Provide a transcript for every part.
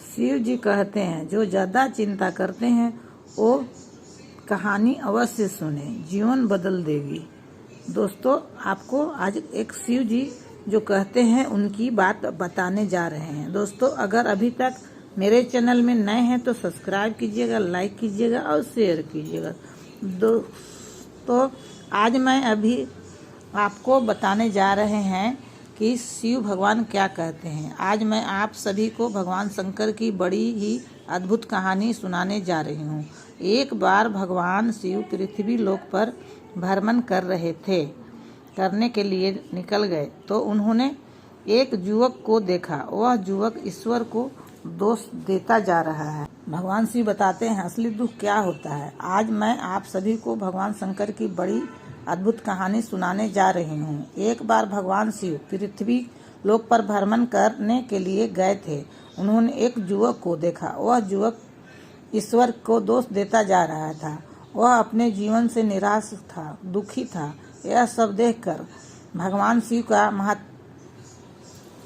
शिव जी कहते हैं जो ज़्यादा चिंता करते हैं वो कहानी अवश्य सुने, जीवन बदल देगी। दोस्तों, आपको आज एक शिव जी जो कहते हैं उनकी बात बताने जा रहे हैं। दोस्तों, अगर अभी तक मेरे चैनल में नए हैं तो सब्सक्राइब कीजिएगा, लाइक कीजिएगा और शेयर कीजिएगा। दोस्तों, आज मैं अभी आपको बताने जा रहे हैं कि शिव भगवान क्या कहते हैं। आज मैं आप सभी को भगवान शंकर की बड़ी ही अद्भुत कहानी सुनाने जा रही हूँ। एक बार भगवान शिव पृथ्वी लोक पर भ्रमण करने के लिए निकल गए तो उन्होंने एक युवक को देखा। वह युवक ईश्वर को दोष देता जा रहा है। भगवान शिव बताते हैं असली दुख क्या होता है। आज मैं आप सभी को भगवान शंकर की बड़ी अद्भुत कहानी सुनाने जा रही हूँ। एक बार भगवान शिव पृथ्वी लोक पर भ्रमण करने के लिए गए थे। उन्होंने एक युवक को देखा। वह युवक ईश्वर को दोष देता जा रहा था। वह अपने जीवन से निराश था, दुखी था। यह सब देखकर भगवान शिव का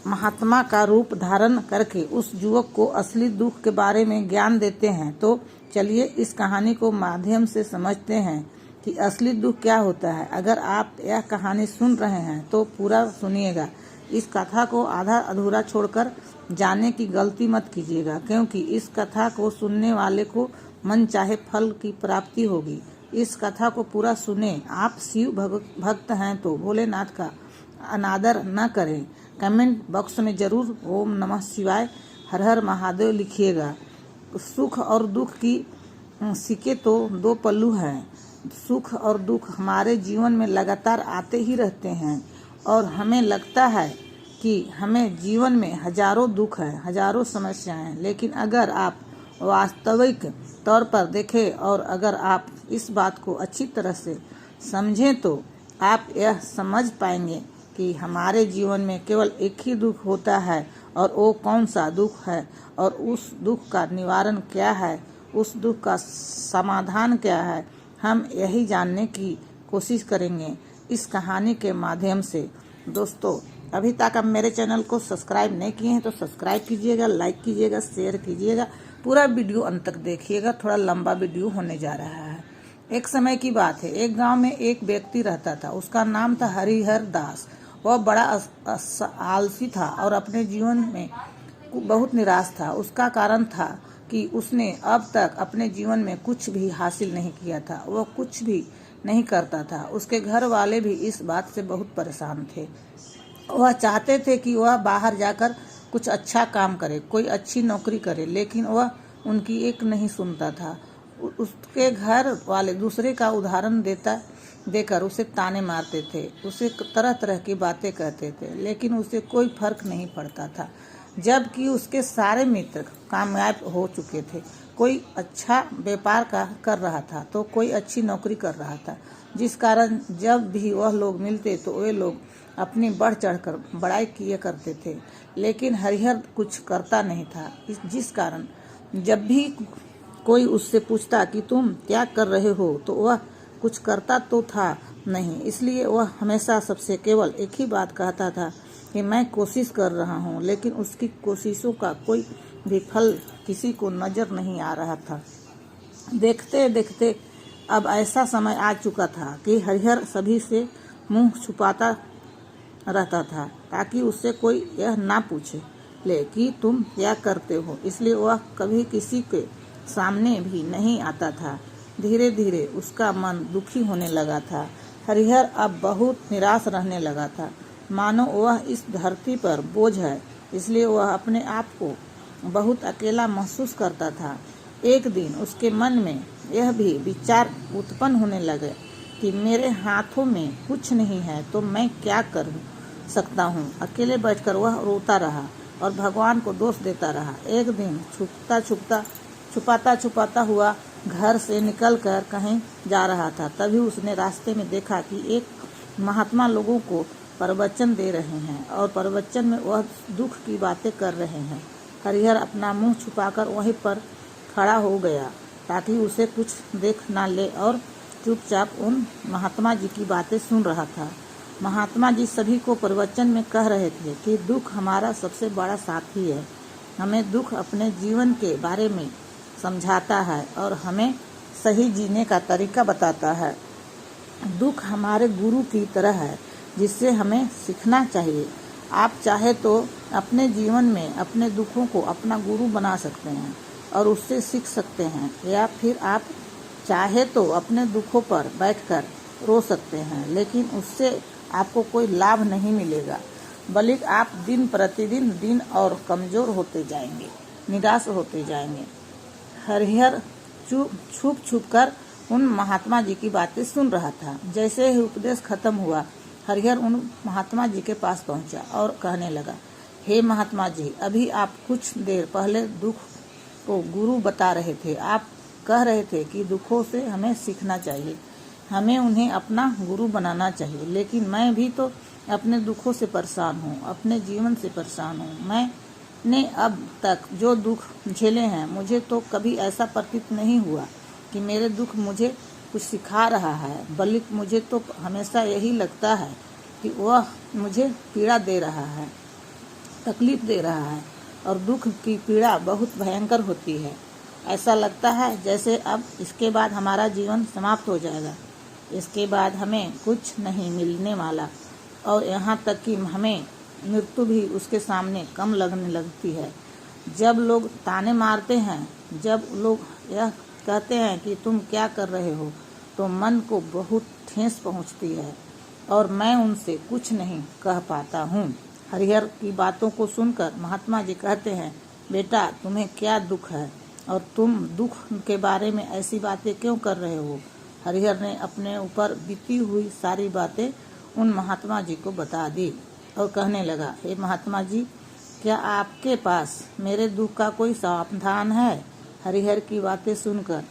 महात्मा का रूप धारण करके उस युवक को असली दुख के बारे में ज्ञान देते हैं। तो चलिए इस कहानी को माध्यम से समझते हैं कि असली दुख क्या होता है। अगर आप यह कहानी सुन रहे हैं तो पूरा सुनिएगा। इस कथा को आधा अधूरा छोड़कर जाने की गलती मत कीजिएगा, क्योंकि इस कथा को सुनने वाले को मन चाहे फल की प्राप्ति होगी। इस कथा को पूरा सुने। आप शिव भक्त हैं तो भोलेनाथ का अनादर न करें। कमेंट बॉक्स में जरूर ओम नमः शिवाय, हर हर महादेव लिखिएगा। सुख और दुख की सिक्के तो दो पल्लू हैं। सुख और दुख हमारे जीवन में लगातार आते ही रहते हैं और हमें लगता है कि हमें जीवन में हजारों दुख हैं, हजारों समस्याएं हैं। लेकिन अगर आप वास्तविक तौर पर देखें और अगर आप इस बात को अच्छी तरह से समझें तो आप यह समझ पाएंगे कि हमारे जीवन में केवल एक ही दुख होता है। और वो कौन सा दुख है और उस दुख का निवारण क्या है, उस दुख का समाधान क्या है, हम यही जानने की कोशिश करेंगे इस कहानी के माध्यम से। दोस्तों, अभी तक आप मेरे चैनल को सब्सक्राइब नहीं किए हैं तो सब्सक्राइब कीजिएगा, लाइक कीजिएगा, शेयर कीजिएगा। पूरा वीडियो अंत तक देखिएगा, थोड़ा लंबा वीडियो होने जा रहा है। एक समय की बात है, एक गांव में एक व्यक्ति रहता था। उसका नाम था हरिहर दास। वह बड़ा आलसी था और अपने जीवन में बहुत निराश था। उसका कारण था कि उसने अब तक अपने जीवन में कुछ भी हासिल नहीं किया था। वह कुछ भी नहीं करता था। उसके घर वाले भी इस बात से बहुत परेशान थे। वह चाहते थे कि वह बाहर जाकर कुछ अच्छा काम करे, कोई अच्छी नौकरी करे, लेकिन वह उनकी एक नहीं सुनता था। उसके घर वाले दूसरे का उदाहरण देकर उसे ताने मारते थे, उसे तरह तरह की बातें कहते थे, लेकिन उसे कोई फर्क नहीं पड़ता था। जबकि उसके सारे मित्र कामयाब हो चुके थे। कोई अच्छा व्यापार कर रहा था तो कोई अच्छी नौकरी कर रहा था, जिस कारण जब भी वह लोग मिलते तो वे लोग अपनी बढ़ चढ़कर बड़ाई किया करते थे। लेकिन हरिहर कुछ करता नहीं था, जिस कारण जब भी कोई उससे पूछता कि तुम क्या कर रहे हो तो वह कुछ करता तो था नहीं। इसलिए वह हमेशा सबसे केवल एक ही बात कहता था कि मैं कोशिश कर रहा हूँ, लेकिन उसकी कोशिशों का कोई भी फल किसी को नजर नहीं आ रहा था। देखते देखते अब ऐसा समय आ चुका था कि हरिहर सभी से मुंह छुपाता रहता था ताकि उससे कोई यह ना पूछे ले कि तुम क्या करते हो। इसलिए वह कभी किसी के सामने भी नहीं आता था। धीरे धीरे उसका मन दुखी होने लगा था। हरिहर अब बहुत निराश रहने लगा था, मानो वह इस धरती पर बोझ है। इसलिए वह अपने आप को बहुत अकेला महसूस करता था। एक दिन उसके मन में यह भी विचार उत्पन्न होने लगे कि मेरे हाथों में कुछ नहीं है तो मैं क्या कर सकता हूँ। अकेले बैठकर वह रोता रहा और भगवान को दोष देता रहा। एक दिन छुपाता छुपाता हुआ घर से निकलकर कहीं जा रहा था। तभी उसने रास्ते में देखा कि एक महात्मा लोगों को प्रवचन दे रहे हैं और प्रवचन में वह दुख की बातें कर रहे हैं। हरिहर अपना मुंह छुपाकर वहीं पर खड़ा हो गया ताकि उसे कुछ देख ना ले और चुपचाप उन महात्मा जी की बातें सुन रहा था। महात्मा जी सभी को प्रवचन में कह रहे थे कि दुख हमारा सबसे बड़ा साथी है। हमें दुख अपने जीवन के बारे में समझाता है और हमें सही जीने का तरीका बताता है। दुख हमारे गुरु की तरह है जिससे हमें सीखना चाहिए। आप चाहे तो अपने जीवन में अपने दुखों को अपना गुरु बना सकते हैं और उससे सीख सकते हैं, या फिर आप चाहे तो अपने दुखों पर बैठकर रो सकते हैं, लेकिन उससे आपको कोई लाभ नहीं मिलेगा, बल्कि आप दिन प्रतिदिन दिन और कमजोर होते जाएंगे, निराश होते जाएंगे। हरिहर छुप छुप कर उन महात्मा जी की बातें सुन रहा था। जैसे ही उपदेश खत्म हुआ, हरिहर उन महात्मा जी के पास पहुंचा और कहने लगा, हे महात्मा जी, अभी आप कुछ देर पहले दुख को गुरु बता रहे थे। आप कह रहे थे कि दुखों से हमें सीखना चाहिए, हमें उन्हें अपना गुरु बनाना चाहिए, लेकिन मैं भी तो अपने दुखों से परेशान हूँ, अपने जीवन से परेशान हूँ। मैंने अब तक जो दुख झेले हैं, मुझे तो कभी ऐसा प्रतीत नहीं हुआ कि मेरे दुख मुझे कुछ सिखा रहा है, बल्कि मुझे तो हमेशा यही लगता है कि वह मुझे पीड़ा दे रहा है, तकलीफ दे रहा है, और दुख की पीड़ा बहुत भयंकर होती है। ऐसा लगता है जैसे अब इसके बाद हमारा जीवन समाप्त हो जाएगा, इसके बाद हमें कुछ नहीं मिलने वाला, और यहाँ तक कि हमें मृत्यु भी उसके सामने कम लगने लगती है। जब लोग ताने मारते हैं, जब लोग यह कहते हैं कि तुम क्या कर रहे हो, तो मन को बहुत ठेस पहुँचती है और मैं उनसे कुछ नहीं कह पाता हूँ। हरिहर की बातों को सुनकर महात्मा जी कहते हैं, बेटा, तुम्हें क्या दुख है और तुम दुख के बारे में ऐसी बातें क्यों कर रहे हो? हरिहर ने अपने ऊपर बीती हुई सारी बातें उन महात्मा जी को बता दी और कहने लगा, हे महात्मा जी, क्या आपके पास मेरे दुख का कोई समाधान है? हरिहर की बातें सुनकर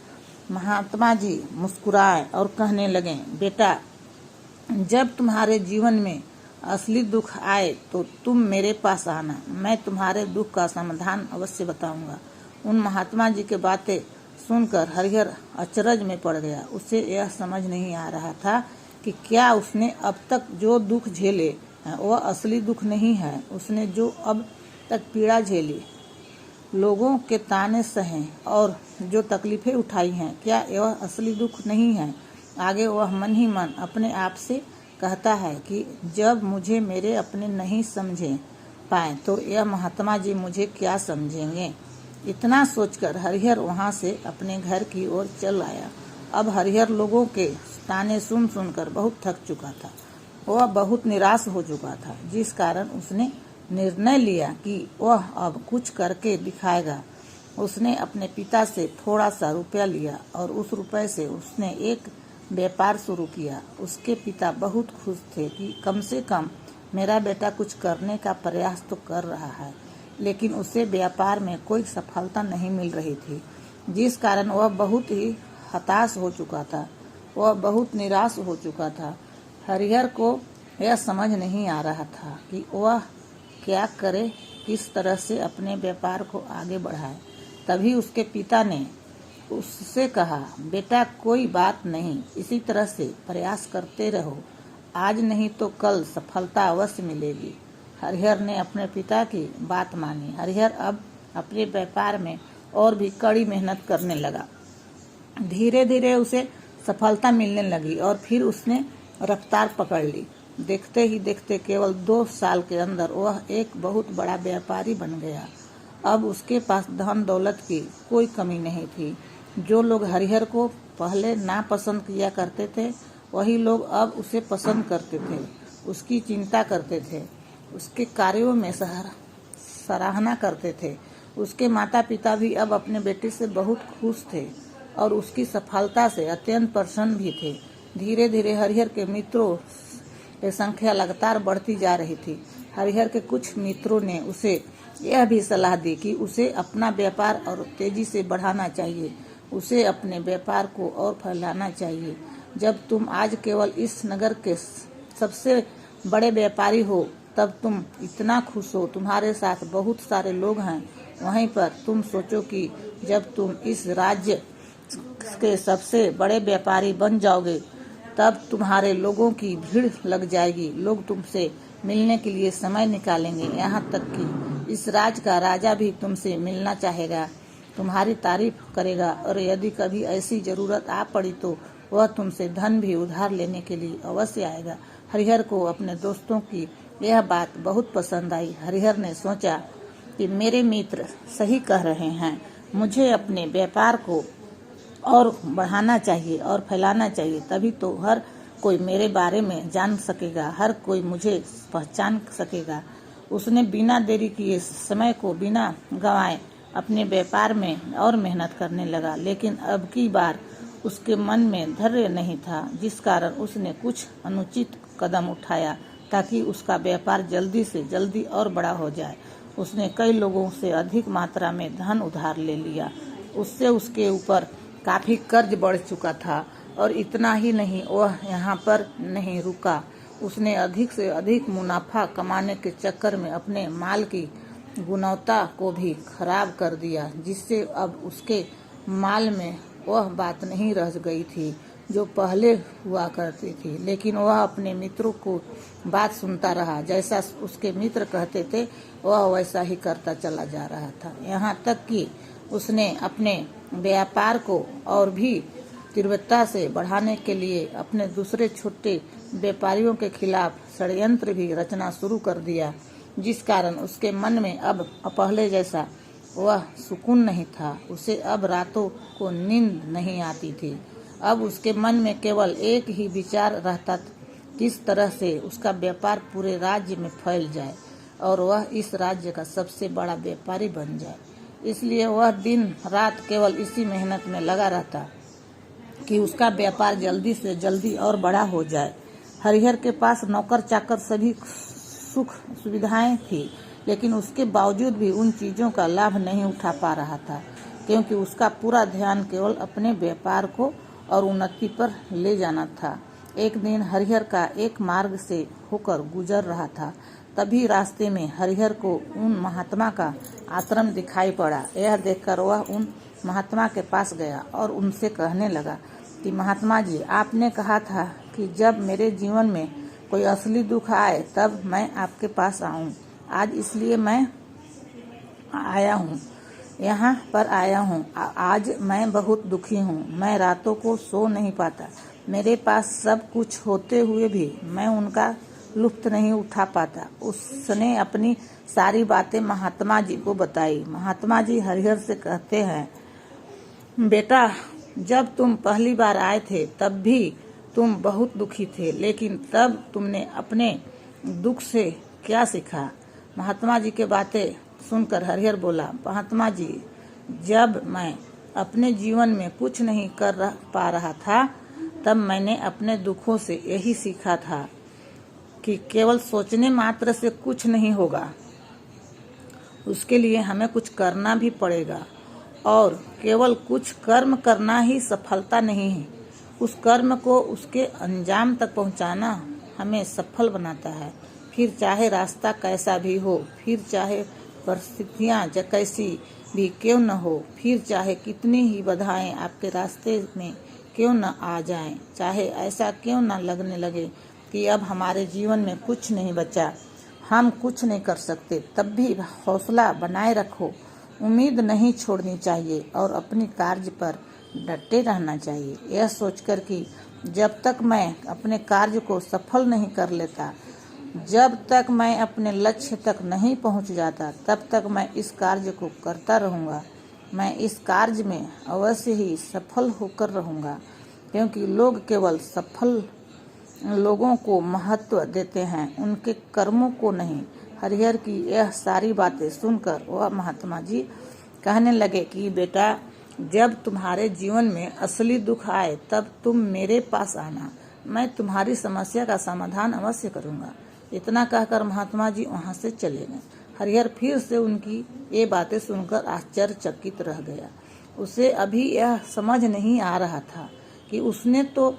महात्मा जी मुस्कुराए और कहने लगे, बेटा, जब तुम्हारे जीवन में असली दुख आए तो तुम मेरे पास आना, मैं तुम्हारे दुख का समाधान अवश्य बताऊंगा। उन महात्मा जी की बातें सुनकर हरिहर अचरज में पड़ गया। उसे यह समझ नहीं आ रहा था कि क्या उसने अब तक जो दुख झेले वह असली दुख नहीं है। उसने जो अब तक पीड़ा झेली, लोगों के ताने सहे और जो तकलीफें उठाई हैं, क्या यह असली दुख नहीं है? आगे वह मन ही मन अपने आप से कहता है कि जब मुझे मेरे अपने नहीं समझे पाए तो यह महात्मा जी मुझे क्या समझेंगे। इतना सोचकर हरिहर वहां से अपने घर की ओर चल आया। अब हरिहर लोगों के ताने सुन सुनकर बहुत थक चुका था। वह बहुत निराश हो चुका था, जिस कारण उसने निर्णय लिया कि वह अब कुछ करके दिखाएगा। उसने अपने पिता से थोड़ा सा रुपया लिया और उस रुपए से उसने एक व्यापार शुरू किया। उसके पिता बहुत खुश थे कि कम से कम मेरा बेटा कुछ करने का प्रयास तो कर रहा है, लेकिन उसे व्यापार में कोई सफलता नहीं मिल रही थी, जिस कारण वह बहुत ही हताश हो चुका था। वह बहुत निराश हो चुका था। हरिहर को यह समझ नहीं आ रहा था कि वह क्या करे, किस तरह से अपने व्यापार को आगे बढ़ाए। तभी उसके पिता ने उससे कहा, बेटा, कोई बात नहीं, इसी तरह से प्रयास करते रहो, आज नहीं तो कल सफलता अवश्य मिलेगी। हरिहर ने अपने पिता की बात मानी। हरिहर अब अपने व्यापार में और भी कड़ी मेहनत करने लगा। धीरे धीरे उसे सफलता मिलने लगी और फिर उसने रफ्तार पकड़ ली। देखते ही देखते केवल 2 साल के अंदर वह एक बहुत बड़ा व्यापारी बन गया। अब उसके पास धन दौलत की कोई कमी नहीं थी। जो लोग हरिहर को पहले नापसंद किया करते थे, वही लोग अब उसे पसंद करते थे, उसकी चिंता करते थे, उसके कार्यों में सराहना करते थे। उसके माता पिता भी अब अपने बेटे से बहुत खुश थे और उसकी सफलता से अत्यंत प्रसन्न भी थे। धीरे धीरे हरिहर के मित्रों की संख्या लगातार बढ़ती जा रही थी। हरिहर के कुछ मित्रों ने उसे यह भी सलाह दी कि उसे अपना व्यापार और तेजी से बढ़ाना चाहिए, उसे अपने व्यापार को और फैलाना चाहिए। जब तुम आज केवल इस नगर के सबसे बड़े व्यापारी हो, तब तुम इतना खुश हो, तुम्हारे साथ बहुत सारे लोग हैं। वहीं पर तुम सोचो कि जब तुम इस राज्य के सबसे बड़े व्यापारी बन जाओगे, तब तुम्हारे लोगों की भीड़ लग जाएगी। लोग तुमसे मिलने के लिए समय निकालेंगे, यहाँ तक कि इस राज का राजा भी तुमसे मिलना चाहेगा, तुम्हारी तारीफ करेगा, और यदि कभी ऐसी जरूरत आ पड़ी तो वह तुमसे धन भी उधार लेने के लिए अवश्य आएगा। हरिहर को अपने दोस्तों की यह बात बहुत पसंद आई। हरिहर ने सोचा कि मेरे मित्र सही कह रहे हैं, मुझे अपने व्यापार को और बढ़ाना चाहिए और फैलाना चाहिए, तभी तो हर कोई मेरे बारे में जान सकेगा, हर कोई मुझे पहचान सकेगा। उसने बिना देरी किए समय को बिना गंवाए अपने व्यापार में और मेहनत करने लगा, लेकिन अब की बार उसके मन में धैर्य नहीं था, जिस कारण उसने कुछ अनुचित कदम उठाया ताकि उसका व्यापार जल्दी से जल्दी और बड़ा हो जाए। उसने कई लोगों से अधिक मात्रा में धन उधार ले लिया। उससे उसके ऊपर काफी कर्ज बढ़ चुका था, और इतना ही नहीं, वह यहाँ पर नहीं रुका। उसने अधिक से अधिक मुनाफा कमाने के चक्कर में अपने माल की गुणवत्ता को भी खराब कर दिया, जिससे अब उसके माल में वह बात नहीं रह गई थी जो पहले हुआ करती थी। लेकिन वह अपने मित्रों को बात सुनता रहा, जैसा उसके मित्र कहते थे वह वैसा ही करता चला जा रहा था। यहाँ तक कि उसने अपने व्यापार को और भी तीव्रता से बढ़ाने के लिए अपने दूसरे छोटे व्यापारियों के खिलाफ षड्यंत्र भी रचना शुरू कर दिया, जिस कारण उसके मन में अब पहले जैसा वह सुकून नहीं था। उसे अब रातों को नींद नहीं आती थी। अब उसके मन में केवल एक ही विचार रहता, किस तरह से उसका व्यापार पूरे राज्य में फैल जाए और वह इस राज्य का सबसे बड़ा व्यापारी बन जाए। इसलिए वह दिन रात केवल इसी मेहनत में लगा रहता कि उसका व्यापार जल्दी से जल्दी और बड़ा हो जाए। हरिहर के पास नौकर चाकर सभी सुख सुविधाएं थी, लेकिन उसके बावजूद भी उन चीजों का लाभ नहीं उठा पा रहा था, क्योंकि उसका पूरा ध्यान केवल अपने व्यापार को और उन्नति पर ले जाना था। एक दिन हरिहर का एक मार्ग से होकर गुजर रहा था, तभी रास्ते में हरिहर को उन महात्मा का आश्रम दिखाई पड़ा। यह देखकर वह उन महात्मा के पास गया और उनसे कहने लगा कि महात्मा जी, आपने कहा था कि जब मेरे जीवन में कोई असली दुख आए तब मैं आपके पास आऊं। आज इसलिए मैं आया हूं, यहाँ पर आया हूँ। आज मैं बहुत दुखी हूँ। मैं रातों को सो नहीं पाता। मेरे पास सब कुछ होते हुए भी मैं उनका लुत्फ नहीं उठा पाता। उसने अपनी सारी बातें महात्मा जी को बताई। महात्मा जी हरिहर से कहते हैं, बेटा, जब तुम पहली बार आए थे तब भी तुम बहुत दुखी थे, लेकिन तब तुमने अपने दुख से क्या सीखा? महात्मा जी के बातें सुनकर हरिहर बोला, महात्मा जी, जब मैं अपने जीवन में कुछ नहीं कर पा रहा था तब मैंने अपने दुखों से यही सीखा था कि केवल सोचने मात्र से कुछ नहीं होगा, उसके लिए हमें कुछ करना भी पड़ेगा, और केवल कुछ कर्म करना ही सफलता नहीं है। उस कर्म को उसके अंजाम तक पहुंचाना हमें सफल बनाता है। फिर चाहे रास्ता कैसा भी हो, फिर चाहे परिस्थितियां कैसी भी क्यों न हो, फिर चाहे कितनी ही बाधाएं आपके रास्ते में क्यों न आ जाएं, चाहे ऐसा क्यों न लगने लगे कि अब हमारे जीवन में कुछ नहीं बचा, हम कुछ नहीं कर सकते, तब भी हौसला बनाए रखो। उम्मीद नहीं छोड़नी चाहिए और अपनी कार्य पर डटे रहना चाहिए। यह सोचकर कि जब तक मैं अपने कार्य को सफल नहीं कर लेता, जब तक मैं अपने लक्ष्य तक नहीं पहुंच जाता, तब तक मैं इस कार्य को करता रहूंगा। मैं इस कार्य में अवश्य ही सफल होकर रहूंगा, क्योंकि लोग केवल सफल लोगों को महत्व देते हैं, उनके कर्मों को नहीं। हरिहर की यह सारी बातें सुनकर वह महात्मा जी कहने लगे कि बेटा, जब तुम्हारे जीवन में असली दुख आए तब तुम मेरे पास आना, मैं तुम्हारी समस्या का समाधान अवश्य करूंगा। इतना कहकर महात्मा जी वहां से चले गए। हरिहर फिर से उनकी ये बातें सुनकर आश्चर्यचकित रह गया। उसे अभी यह समझ नहीं आ रहा था कि उसने तो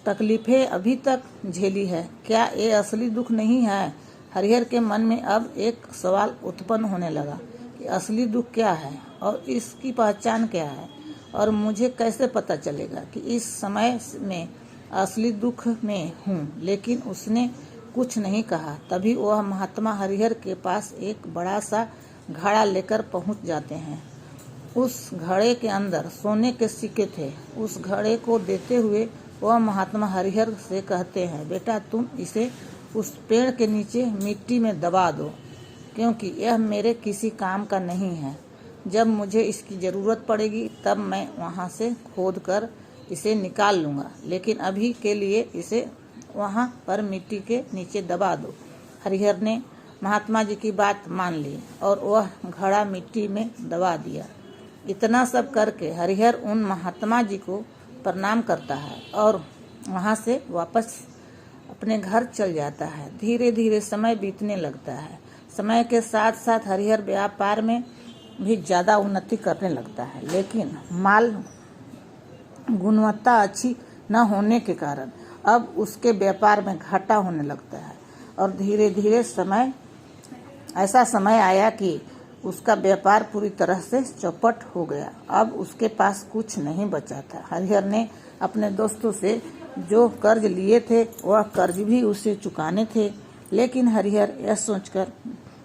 तकलीफें अभी तक झेली है, क्या ये असली दुख नहीं है? हरिहर के मन में अब एक सवाल उत्पन्न होने लगा कि असली दुख क्या है और इसकी पहचान क्या है, और मुझे कैसे पता चलेगा कि इस समय में असली दुख में हूँ। लेकिन उसने कुछ नहीं कहा। तभी वह महात्मा हरिहर के पास एक बड़ा सा घड़ा लेकर पहुंच जाते हैं। उस घड़े के अंदर सोने के सिक्के थे। उस घड़े को देते हुए वह महात्मा हरिहर से कहते हैं, बेटा तुम इसे उस पेड़ के नीचे मिट्टी में दबा दो, क्योंकि यह मेरे किसी काम का नहीं है। जब मुझे इसकी ज़रूरत पड़ेगी तब मैं वहाँ से खोद कर इसे निकाल लूँगा, लेकिन अभी के लिए इसे वहाँ पर मिट्टी के नीचे दबा दो। हरिहर ने महात्मा जी की बात मान ली और वह घड़ा मिट्टी में दबा दिया। इतना सब करके हरिहर उन महात्मा जी को प्रणाम करता है और वहाँ से वापस अपने घर चल जाता है। धीरे धीरे समय बीतने लगता है। समय के साथ साथ हरिहर व्यापार में भी ज़्यादा उन्नति करने लगता है, लेकिन माल गुणवत्ता अच्छी न होने के कारण अब उसके व्यापार में घाटा होने लगता है और धीरे धीरे ऐसा समय आया कि उसका व्यापार पूरी तरह से चौपट हो गया। अब उसके पास कुछ नहीं बचा था। हरिहर ने अपने दोस्तों से जो कर्ज लिए थे वह कर्ज भी उसे चुकाने थे, लेकिन हरिहर यह सोचकर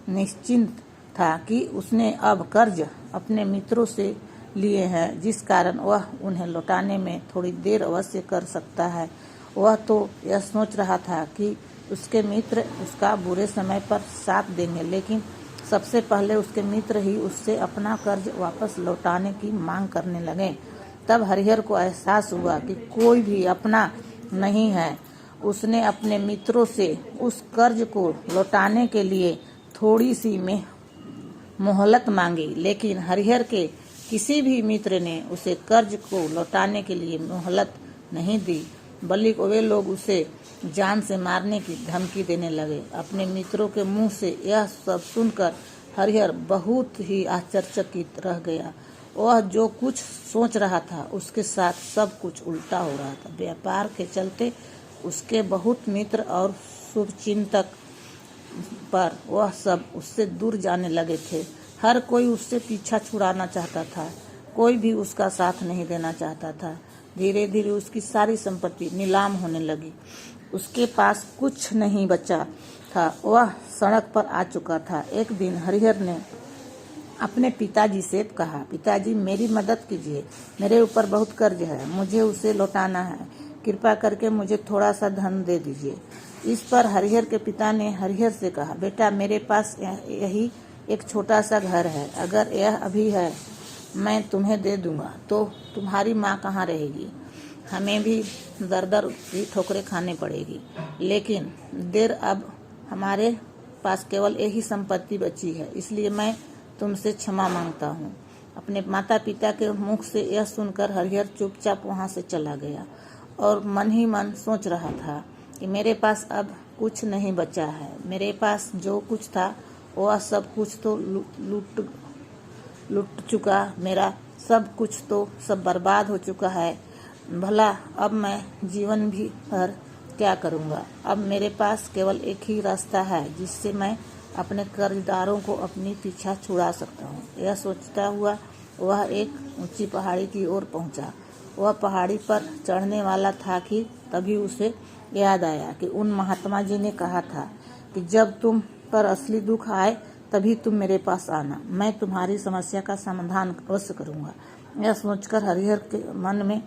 निश्चिंत था कि उसने अब कर्ज अपने मित्रों से लिए हैं, जिस कारण वह उन्हें लौटाने में थोड़ी देर अवश्य कर सकता है। वह तो यह सोच रहा था कि उसके मित्र उसका बुरे समय पर साथ देंगे, लेकिन सबसे पहले उसके मित्र ही उससे अपना कर्ज वापस लौटाने की मांग करने लगे। तब हरिहर को एहसास हुआ कि कोई भी अपना नहीं है। उसने अपने मित्रों से उस कर्ज को लौटाने के लिए थोड़ी सी मोहलत मांगी, लेकिन हरिहर के किसी भी मित्र ने उसे कर्ज को लौटाने के लिए मोहलत नहीं दी, बल्कि वे लोग उसे जान से मारने की धमकी देने लगे। अपने मित्रों के मुंह से यह सब सुनकर हरिहर बहुत ही आश्चर्यचकित रह गया। वह जो कुछ सोच रहा था उसके साथ सब कुछ उल्टा हो रहा था। व्यापार के चलते उसके बहुत मित्र और शुभचिंतक पर वह सब उससे दूर जाने लगे थे। हर कोई उससे पीछा छुड़ाना चाहता था, कोई भी उसका साथ नहीं देना चाहता था। धीरे धीरे उसकी सारी संपत्ति नीलाम होने लगी। उसके पास कुछ नहीं बचा था। वह सड़क पर आ चुका था। एक दिन हरिहर ने अपने पिताजी से कहा, पिताजी मेरी मदद कीजिए, मेरे ऊपर बहुत कर्ज है, मुझे उसे लौटाना है, कृपा करके मुझे थोड़ा सा धन दे दीजिए। इस पर हरिहर के पिता ने हरिहर से कहा, बेटा मेरे पास यही एक छोटा सा घर है, अगर यह अभी है मैं तुम्हें दे दूंगा तो तुम्हारी माँ कहाँ रहेगी, हमें भी दर दर की ठोकरें खाने पड़ेगी, लेकिन देर अब हमारे पास केवल यही संपत्ति बची है, इसलिए मैं तुमसे क्षमा मांगता हूँ। अपने माता पिता के मुख से यह सुनकर हरिहर चुपचाप वहाँ से चला गया और मन ही मन सोच रहा था कि मेरे पास अब कुछ नहीं बचा है, मेरे पास जो कुछ था वह सब कुछ तो लूट चुका, मेरा सब कुछ तो सब बर्बाद हो चुका है, भला अब मैं जीवन भी भर क्या करूँगा। अब मेरे पास केवल एक ही रास्ता है जिससे मैं अपने कर्जदारों को अपनी पीछा छुड़ा सकता हूँ। यह सोचता हुआ वह एक ऊंची पहाड़ी की ओर पहुँचा। वह पहाड़ी पर चढ़ने वाला था कि तभी उसे याद आया कि उन महात्मा जी ने कहा था कि जब तुम पर असली दुख आए तभी तुम मेरे पास आना, मैं तुम्हारी समस्या का समाधान अवश्य करूँगा। यह सोचकर हरिहर के मन में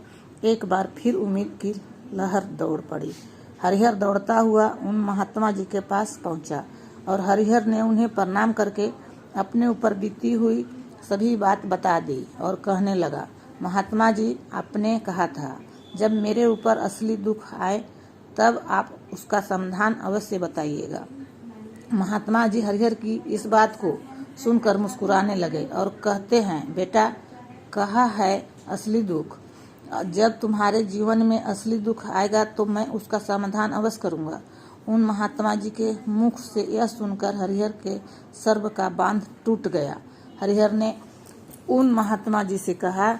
एक बार फिर उम्मीद की लहर दौड़ पड़ी। हरिहर दौड़ता हुआ उन महात्मा जी के पास पहुंचा और हरिहर ने उन्हें प्रणाम करके अपने ऊपर बीती हुई सभी बात बता दी और कहने लगा, महात्मा जी आपने कहा था जब मेरे ऊपर असली दुख आए तब आप उसका समाधान अवश्य बताइएगा। महात्मा जी हरिहर की इस बात को सुनकर मुस्कुराने लगे और कहते हैं, बेटा कहा है असली दुख, जब तुम्हारे जीवन में असली दुख आएगा तो मैं उसका समाधान अवश्य करूंगा। उन महात्मा जी के मुख से यह सुनकर हरिहर के सर्व का बांध टूट गया। हरिहर ने उन महात्मा जी से कहा,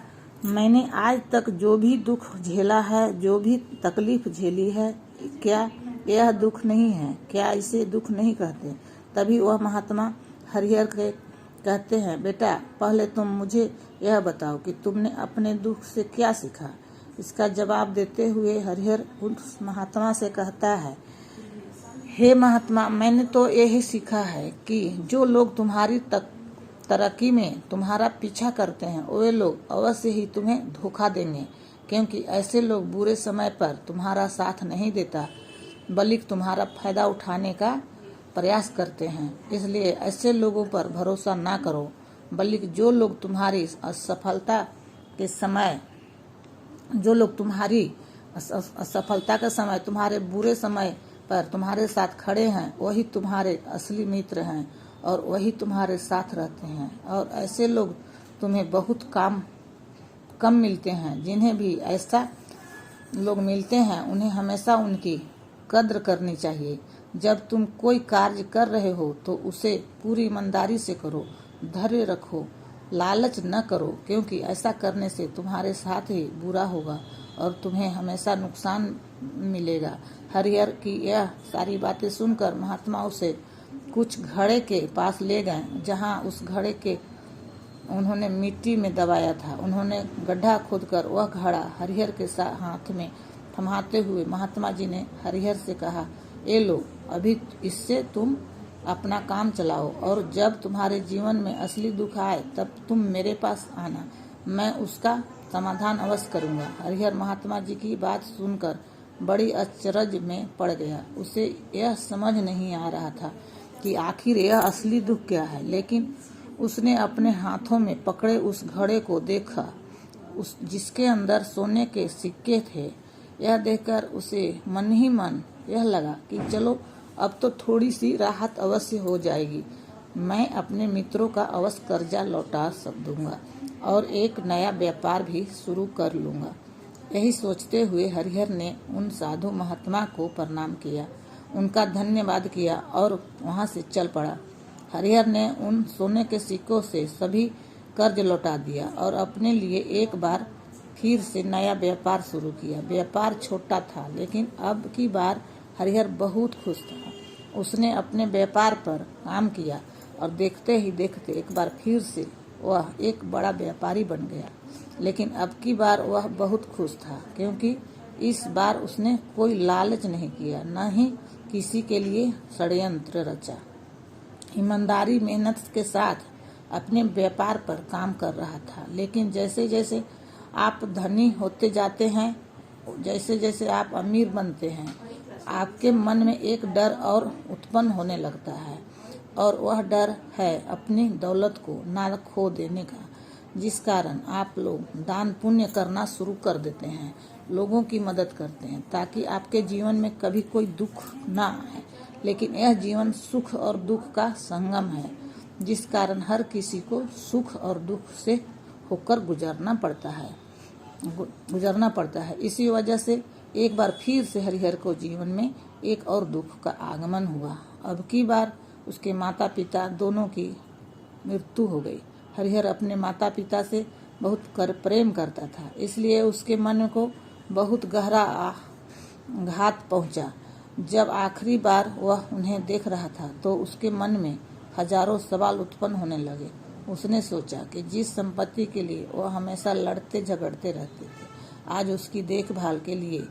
मैंने आज तक जो भी दुख झेला है, जो भी तकलीफ झेली है, क्या यह दुख नहीं है? क्या इसे दुख नहीं कहते? तभी वह महात्मा हरिहर के कहते हैं, बेटा पहले तुम मुझे यह बताओ कि तुमने अपने दुख से क्या सीखा। इसका जवाब देते हुए हरिहर उस महात्मा से कहता है, हे महात्मा, मैंने तो यही सीखा है कि जो लोग तुम्हारी तरक्की में तुम्हारा पीछा करते हैं वे लोग अवश्य ही तुम्हें धोखा देंगे, क्योंकि ऐसे लोग बुरे समय पर तुम्हारा साथ नहीं देता बल्कि तुम्हारा फायदा उठाने का प्रयास करते हैं। इसलिए ऐसे लोगों पर भरोसा ना करो, बल्कि जो लोग तुम्हारी असफलता के समय तुम्हारे बुरे समय पर तुम्हारे साथ खड़े हैं वही तुम्हारे असली मित्र हैं और वही तुम्हारे साथ रहते हैं। और ऐसे लोग तुम्हें बहुत कम मिलते हैं। जिन्हें भी ऐसा लोग मिलते हैं उन्हें हमेशा उनकी कद्र करनी चाहिए। जब तुम कोई कार्य कर रहे हो तो उसे पूरी ईमानदारी से करो, धैर्य रखो, लालच न करो, क्योंकि ऐसा करने से तुम्हारे साथ ही बुरा होगा और तुम्हें हमेशा नुकसान मिलेगा। हरिहर की यह सारी बातें सुनकर महात्मा उसे कुछ घड़े के पास ले गए, जहां उस घड़े के उन्होंने मिट्टी में दबाया था। उन्होंने गड्ढा खोदकर वह घड़ा हरिहर के हाथ में थमाते हुए महात्मा जी ने हरिहर से कहा, ये लो, अभी इससे तुम अपना काम चलाओ और जब तुम्हारे जीवन में असली दुख आए तब तुम मेरे पास आना, मैं उसका समाधान अवश्य करूंगा। हरिहर महात्मा जी की बात सुनकर बड़ी अचरज में पड़ गया। उसे यह समझ नहीं आ रहा था कि आखिर यह असली दुख क्या है, लेकिन उसने अपने हाथों में पकड़े उस घड़े को देखा जिसके अंदर सोने के सिक्के थे। यह देखकर उसे मन ही मन यह लगा कि चलो अब तो थोड़ी सी राहत अवश्य हो जाएगी, मैं अपने मित्रों का अवश्य कर्जा लौटा दूंगा और एक नया व्यापार भी शुरू कर लूंगा। यही सोचते हुए हरिहर ने उन साधु महात्मा को प्रणाम किया, उनका धन्यवाद किया और वहां से चल पड़ा। हरिहर ने उन सोने के सिक्कों से सभी कर्ज लौटा दिया और अपने लिए एक बार फिर से नया व्यापार शुरू किया। व्यापार छोटा था, लेकिन अब की बार हरिहर बहुत खुश था। उसने अपने व्यापार पर काम किया और देखते ही देखते एक बार फिर से वह एक बड़ा व्यापारी बन गया। लेकिन अब की बार वह बहुत खुश था, क्योंकि इस बार उसने कोई लालच नहीं किया, न ही किसी के लिए षड्यंत्र रचा। ईमानदारी मेहनत के साथ अपने व्यापार पर काम कर रहा था। लेकिन जैसे जैसे आप धनी होते जाते हैं, जैसे जैसे आप अमीर बनते हैं, आपके मन में एक डर और उत्पन्न होने लगता है, और वह डर है अपनी दौलत को ना खो देने का, जिस कारण आप लोग दान पुण्य करना शुरू कर देते हैं, लोगों की मदद करते हैं, ताकि आपके जीवन में कभी कोई दुख ना आए। लेकिन यह जीवन सुख और दुख का संगम है, जिस कारण हर किसी को सुख और दुख से होकर गुजरना पड़ता है। इसी वजह से एक बार फिर से हरिहर को जीवन में एक और दुख का आगमन हुआ। अब की बार उसके माता पिता दोनों की मृत्यु हो गई। हरिहर अपने माता पिता से बहुत प्रेम करता था, इसलिए उसके मन को बहुत गहरा आघात पहुंचा। जब आखिरी बार वह उन्हें देख रहा था तो उसके मन में हजारों सवाल उत्पन्न होने लगे। उसने सोचा कि जिस संपत्ति के लिए वह हमेशा लड़ते झगड़ते रहते थे, आज उसकी देखभाल के लिए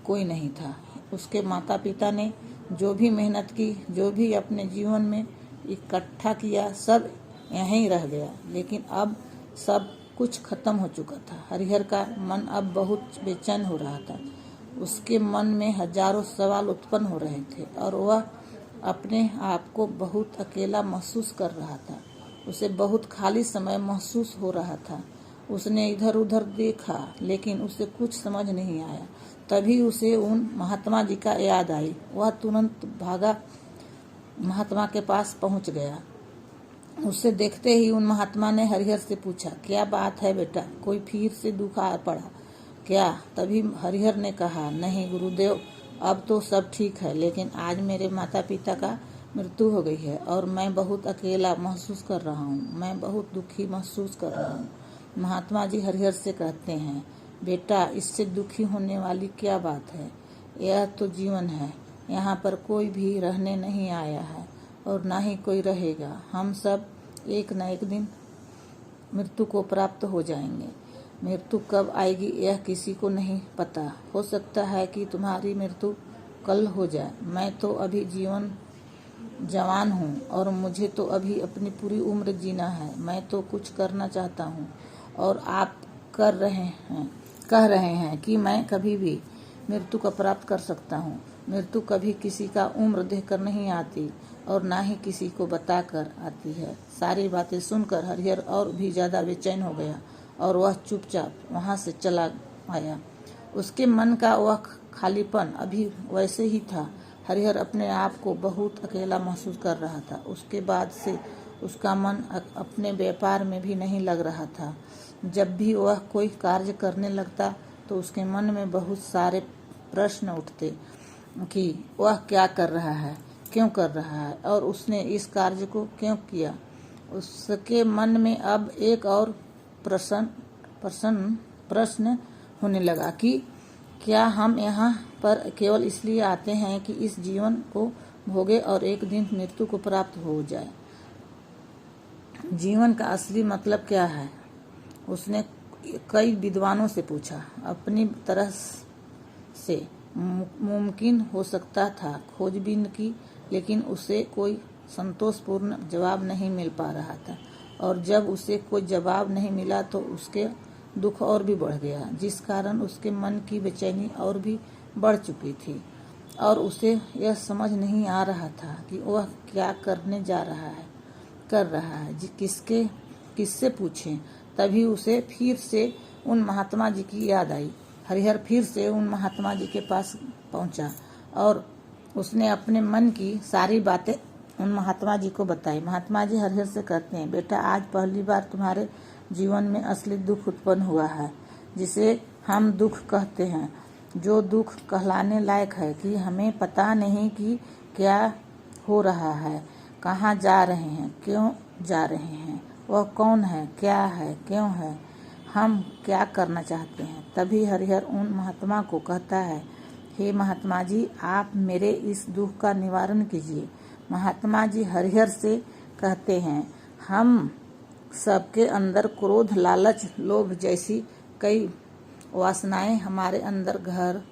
कोई नहीं था। उसके माता पिता ने जो भी मेहनत की, जो भी अपने जीवन में इकट्ठा किया, सब यहीं रह गया। लेकिन अब सब कुछ खत्म हो चुका था। हरिहर का मन अब बहुत बेचैन हो रहा था। उसके मन में हजारों सवाल उत्पन्न हो रहे थे और वह अपने आप को बहुत अकेला महसूस कर रहा था। उसे बहुत खाली समय महसूस हो रहा था। उसने इधर उधर देखा, लेकिन उसे कुछ समझ नहीं आया। तभी उसे उन महात्मा जी का याद आई। वह तुरंत भागा महात्मा के पास पहुंच गया। उसे देखते ही उन महात्मा ने हरिहर से पूछा, क्या बात है बेटा, कोई फिर से दुख आ पड़ा क्या? तभी हरिहर ने कहा, नहीं गुरुदेव, अब तो सब ठीक है, लेकिन आज मेरे माता पिता का मृत्यु हो गई है और मैं बहुत अकेला महसूस कर रहा हूँ, मैं बहुत दुखी महसूस कर रहा हूँ। महात्मा जी हरिहर से कहते हैं, बेटा, इससे दुखी होने वाली क्या बात है? यह तो जीवन है, यहाँ पर कोई भी रहने नहीं आया है और ना ही कोई रहेगा। हम सब एक न एक दिन मृत्यु को प्राप्त हो जाएंगे। मृत्यु कब आएगी यह किसी को नहीं पता। हो सकता है कि तुम्हारी मृत्यु कल हो जाए। मैं तो अभी जवान हूँ और मुझे तो अभी अपनी पूरी उम्र जीना है। मैं तो कुछ करना चाहता हूँ और आप कह रहे हैं कि मैं कभी भी मृत्यु को प्राप्त कर सकता हूँ। मृत्यु कभी किसी का उम्र देखकर नहीं आती और ना ही किसी को बताकर आती है। सारी बातें सुनकर हरिहर और भी ज्यादा बेचैन हो गया और वह चुपचाप वहां से चला आया। उसके मन का वह खालीपन अभी वैसे ही था। हरिहर अपने आप को बहुत अकेला महसूस कर रहा था। उसके बाद से उसका मन अपने व्यापार में भी नहीं लग रहा था। जब भी वह कोई कार्य करने लगता तो उसके मन में बहुत सारे प्रश्न उठते कि वह क्या कर रहा है, क्यों कर रहा है और उसने इस कार्य को क्यों किया। उसके मन में अब एक और प्रश्न होने लगा कि क्या हम यहाँ पर केवल इसलिए आते हैं कि इस जीवन को भोगे और एक दिन मृत्यु को प्राप्त हो जाए। जीवन का असली मतलब क्या है? उसने कई विद्वानों से पूछा। अपनी तरह से मुमकिन हो सकता था खोजबीन की, लेकिन उसे कोई संतोषपूर्ण जवाब नहीं मिल पा रहा था। और जब उसे कोई जवाब नहीं मिला तो उसके दुख और भी बढ़ गया, जिस कारण उसके मन की बेचैनी और भी बढ़ चुकी थी और उसे यह समझ नहीं आ रहा था कि वह क्या करने कर रहा है। किससे पूछे। तभी उसे फिर से उन महात्मा जी की याद आई। हरिहर फिर से उन महात्मा जी के पास पहुंचा और उसने अपने मन की सारी बातें उन महात्मा जी को बताई। महात्मा जी हरिहर से कहते हैं, बेटा, आज पहली बार तुम्हारे जीवन में असली दुख उत्पन्न हुआ है, जिसे हम दुख कहते हैं, जो दुख कहलाने लायक है कि हमें पता नहीं कि क्या हो रहा है, कहाँ जा रहे हैं, क्यों जा रहे हैं, वह कौन है, क्या है, क्यों है, हम क्या करना चाहते हैं। तभी हरिहर उन महात्मा को कहता है, हे महात्मा जी, आप मेरे इस दुख का निवारण कीजिए। महात्मा जी हरिहर से कहते हैं, हम सबके अंदर क्रोध, लालच, लोभ जैसी कई वासनाएं हमारे अंदर घर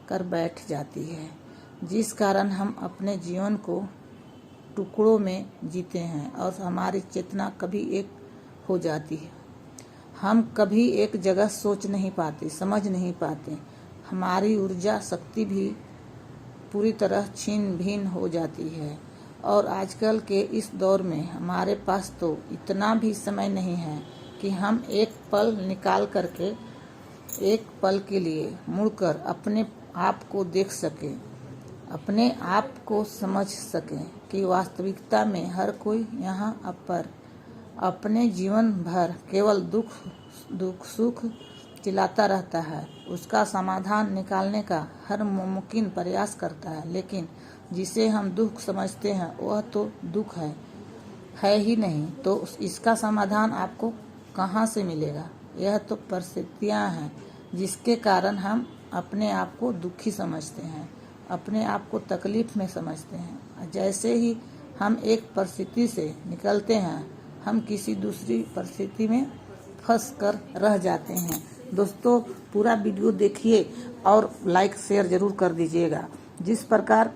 कर बैठ जाती है, जिस कारण हम अपने जीवन को टुकड़ों में जीते हैं और हमारी चेतना कभी एक हो जाती है। हम कभी एक जगह सोच नहीं पाते, समझ नहीं पाते। हमारी ऊर्जा शक्ति भी पूरी तरह छीन भिन्न हो जाती है। और आजकल के इस दौर में हमारे पास तो इतना भी समय नहीं है कि हम एक पल निकाल करके एक पल के लिए मुड़कर अपने आप को देख सके, अपने आप को समझ सके कि वास्तविकता में हर कोई यहाँ पर अपने जीवन भर केवल दुख सुख चिल्लाता रहता है। उसका समाधान निकालने का हर मुमकिन प्रयास करता है, लेकिन जिसे हम दुख समझते हैं वह तो दुख है ही नहीं, तो इसका समाधान आपको कहाँ से मिलेगा। यह तो परिस्थितियाँ हैं जिसके कारण हम अपने आप को दुखी समझते हैं, अपने आप को तकलीफ में समझते हैं। जैसे ही हम एक परिस्थिति से निकलते हैं, हम किसी दूसरी परिस्थिति में फंस कर रह जाते हैं। दोस्तों, पूरा वीडियो देखिए और लाइक शेयर जरूर कर दीजिएगा। जिस प्रकार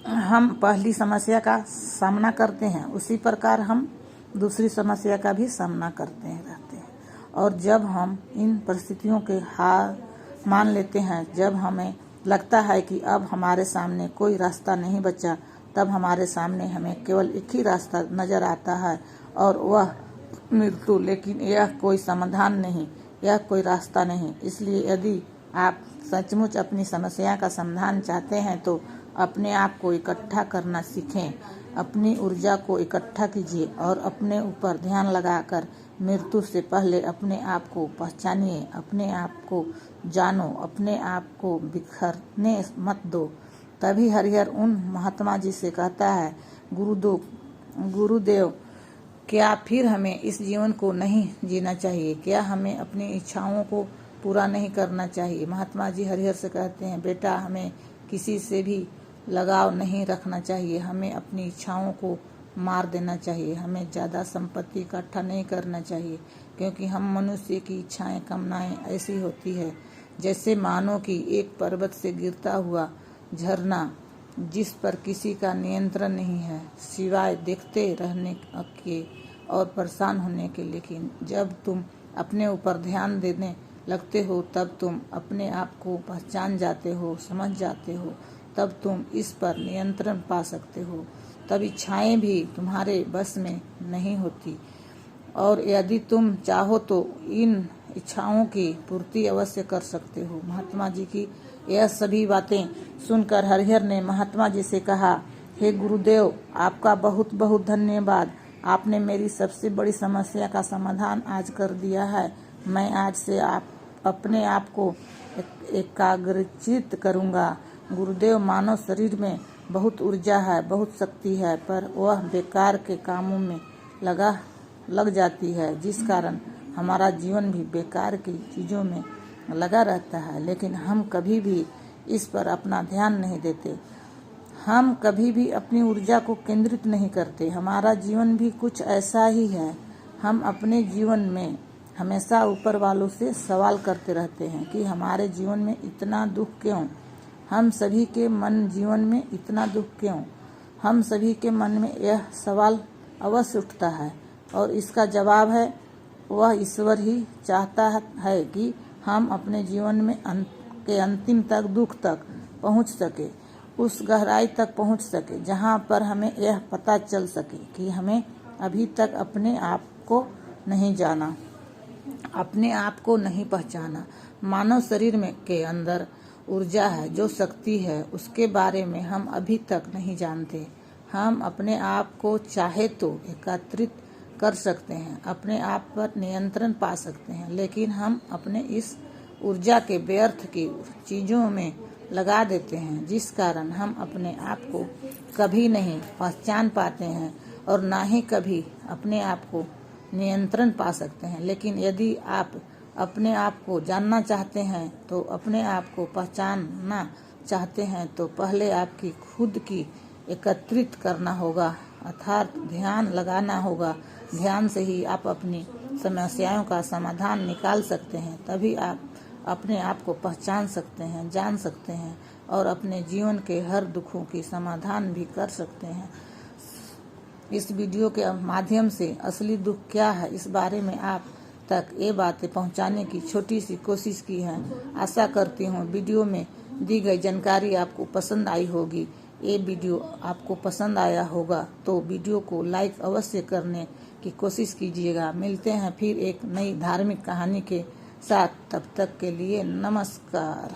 हम पहली समस्या का सामना करते हैं, उसी प्रकार हम दूसरी समस्या का भी सामना करते रहते हैं। और जब हम इन परिस्थितियों के हार मान लेते हैं, जब हमें लगता है कि अब हमारे सामने कोई रास्ता नहीं बचा, तब हमारे सामने हमें केवल एक ही रास्ता नजर आता है और वह मृत्यु। लेकिन यह कोई समाधान नहीं, यह कोई रास्ता नहीं। इसलिए यदि आप सचमुच अपनी समस्या का समाधान चाहते हैं तो अपने आप को इकट्ठा करना सीखें, अपनी ऊर्जा को इकट्ठा कीजिए और अपने ऊपर ध्यान लगाकर मृत्यु से पहले अपने आप को पहचानिए, अपने आप को जानो, अपने आप को बिखरने मत दो। तभी हरिहर उन महात्मा जी से कहता है, गुरुदेव, क्या फिर हमें इस जीवन को नहीं जीना चाहिए? क्या हमें अपनी इच्छाओं को पूरा नहीं करना चाहिए? महात्मा जी हरिहर से कहते हैं, बेटा, हमें किसी से भी लगाव नहीं रखना चाहिए, हमें अपनी इच्छाओं को मार देना चाहिए, हमें ज़्यादा संपत्ति इकट्ठा नहीं करना चाहिए, क्योंकि हम मनुष्य की इच्छाएं, कामनाएं ऐसी होती है जैसे मानो कि एक पर्वत से गिरता हुआ झरना जिस पर किसी का नियंत्रण नहीं है सिवाय देखते रहने के और परेशान होने के। लेकिन जब तुम अपने ऊपर ध्यान देने लगते हो तब तुम अपने आप को पहचान जाते हो, समझ जाते हो, तब तुम इस पर नियंत्रण पा सकते हो। तब इच्छाएं भी तुम्हारे बस में नहीं होती और यदि तुम चाहो तो इन इच्छाओं की पूर्ति अवश्य कर सकते हो। महात्मा जी की यह सभी बातें सुनकर हरिहर ने महात्मा जी से कहा, हे गुरुदेव, आपका बहुत बहुत धन्यवाद। आपने मेरी सबसे बड़ी समस्या का समाधान आज कर दिया है। मैं आज से अपने आप को एकाग्रचित करूँगा। गुरुदेव, मानव शरीर में बहुत ऊर्जा है, बहुत शक्ति है, पर वह बेकार के कामों में लग जाती है, जिस कारण हमारा जीवन भी बेकार की चीज़ों में लगा रहता है। लेकिन हम कभी भी इस पर अपना ध्यान नहीं देते। हम कभी भी अपनी ऊर्जा को केंद्रित नहीं करते। हमारा जीवन भी कुछ ऐसा ही है। हम अपने जीवन में हमेशा ऊपर वालों से सवाल करते रहते हैं कि हमारे जीवन में इतना दुख क्यों? हम सभी के मन जीवन में इतना दुख क्यों? हम सभी के मन में यह सवाल अवश्य उठता है और इसका जवाब है, वह ईश्वर ही चाहता है कि हम अपने जीवन में के अंतिम तक दुख तक पहुंच सके, उस गहराई तक पहुंच सके जहां पर हमें यह पता चल सके कि हमें अभी तक अपने आप को नहीं जाना, अपने आप को नहीं पहचाना। मानव शरीर में के अंदर ऊर्जा है, जो शक्ति है, उसके बारे में हम अभी तक नहीं जानते। हम अपने आप को चाहे तो एकत्रित कर सकते हैं, अपने आप पर नियंत्रण पा सकते हैं, लेकिन हम अपने इस ऊर्जा के व्यर्थ की चीज़ों में लगा देते हैं, जिस कारण हम अपने आप को कभी नहीं पहचान पाते हैं और ना ही कभी अपने आप को नियंत्रण पा सकते हैं। लेकिन यदि आप अपने आप को जानना चाहते हैं, तो अपने आप को पहचानना चाहते हैं, तो पहले आपकी खुद की एकत्रित करना होगा, अर्थात ध्यान लगाना होगा। ध्यान से ही आप अपनी समस्याओं का समाधान निकाल सकते हैं। तभी आप अपने आप को पहचान सकते हैं, जान सकते हैं और अपने जीवन के हर दुखों की समाधान भी कर सकते हैं। इस वीडियो के माध्यम से असली दुख क्या है, इस बारे में आप तक ये बातें पहुंचाने की छोटी सी कोशिश की है। आशा करती हूँ वीडियो में दी गई जानकारी आपको पसंद आई होगी। ये वीडियो आपको पसंद आया होगा तो वीडियो को लाइक अवश्य करने की कोशिश कीजिएगा। मिलते हैं फिर एक नई धार्मिक कहानी के साथ। तब तक के लिए नमस्कार।